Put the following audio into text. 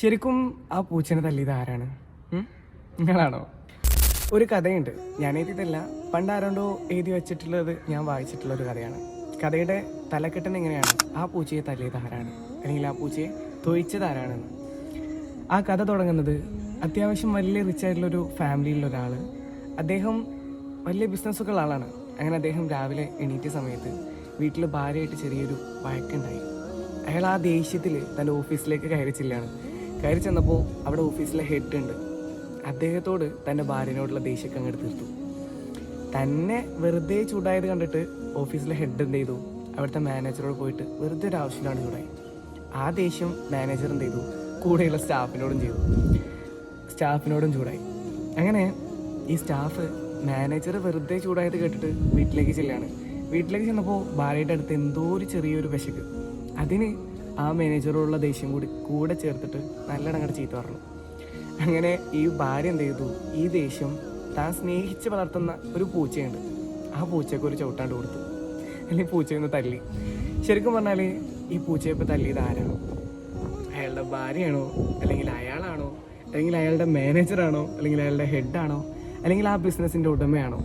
ശരിക്കും ആ പൂച്ചനെ തല്ലിയത് ആരാണ്? നിങ്ങളാണോ? ഒരു കഥയുണ്ട്, ഞാൻ എഴുതിയതല്ല, പണ്ട് ആരോണ്ടോ എഴുതി വെച്ചിട്ടുള്ളത് ഞാൻ വായിച്ചിട്ടുള്ള ഒരു കഥയാണ്. കഥയുടെ തലക്കെട്ടൻ എങ്ങനെയാണ്, ആ പൂച്ചയെ തല്ലിയത് ആരാണ്, അല്ലെങ്കിൽ ആ പൂച്ചയെ തൊഴിച്ചത് ആരാണെന്ന്. ആ കഥ തുടങ്ങുന്നത് അത്യാവശ്യം വലിയ റിച്ച് ആയിട്ടുള്ളൊരു ഫാമിലിയിലുള്ള ഒരാൾ. അദ്ദേഹം വലിയ ബിസിനസ്സൊക്കെ ഉള്ള ആളാണ്. അങ്ങനെ അദ്ദേഹം രാവിലെ എണീറ്റ സമയത്ത് വീട്ടിൽ ഭാര്യയായിട്ട് ചെറിയൊരു വഴക്കുണ്ടായി. അയാൾ ആ ദേഷ്യത്തിൽ തൻ്റെ ഓഫീസിലേക്ക് കയറി ചെന്നപ്പോൾ അവിടെ ഓഫീസിലെ ഹെഡ് ഉണ്ട്. അദ്ദേഹത്തോട് തൻ്റെ ഭാര്യനോടുള്ള ദേഷ്യമൊക്കെ അങ്ങോട്ട് തീർത്തു. തന്നെ വെറുതെ ചൂടായത് കണ്ടിട്ട് ഓഫീസിലെ ഹെഡ് എന്ത് ചെയ്തു, അവിടുത്തെ മാനേജറോട് പോയിട്ട് വെറുതെ ഒരു ആവശ്യമില്ലാണ്ട് ചൂടായി. ആ ദേഷ്യം മാനേജർ എന്ത് ചെയ്തു, കൂടെയുള്ള സ്റ്റാഫിനോടും ചൂടായി. അങ്ങനെ ഈ സ്റ്റാഫ് മാനേജർ വെറുതെ ചൂടായത് കേട്ടിട്ട് വീട്ടിലേക്ക് ചെന്നപ്പോൾ ഭാര്യയുടെ അടുത്ത് എന്തോ ഒരു ചെറിയൊരു വിശക്ക്. അതിന് ആ മാനേജറോടുള്ള ദേഷ്യം കൂടെ ചേർത്തിട്ട് നല്ലടങ്ങടെ ചീത്ത പറഞ്ഞു. അങ്ങനെ ഈ ഭാര്യ എന്ത് ചെയ്തു, ഈ ദേഷ്യം താൻ സ്നേഹിച്ച് വളർത്തുന്ന ഒരു പൂച്ചയുണ്ട്, ആ പൂച്ചയ്ക്ക് ഒരു ചവിട്ടാണ്ട് കൊടുത്തു, അല്ലെങ്കിൽ പൂച്ചയൊന്ന് തല്ലി. ശരിക്കും പറഞ്ഞാൽ ഈ പൂച്ചയെ ഇപ്പോൾ തല്ലിയത് ആരാണോ? അയാളുടെ ഭാര്യയാണോ, അല്ലെങ്കിൽ അയാളാണോ, അല്ലെങ്കിൽ അയാളുടെ മാനേജറാണോ, അല്ലെങ്കിൽ അയാളുടെ ഹെഡാണോ, അല്ലെങ്കിൽ ആ ബിസിനസ്സിൻ്റെ ഉടമയാണോ?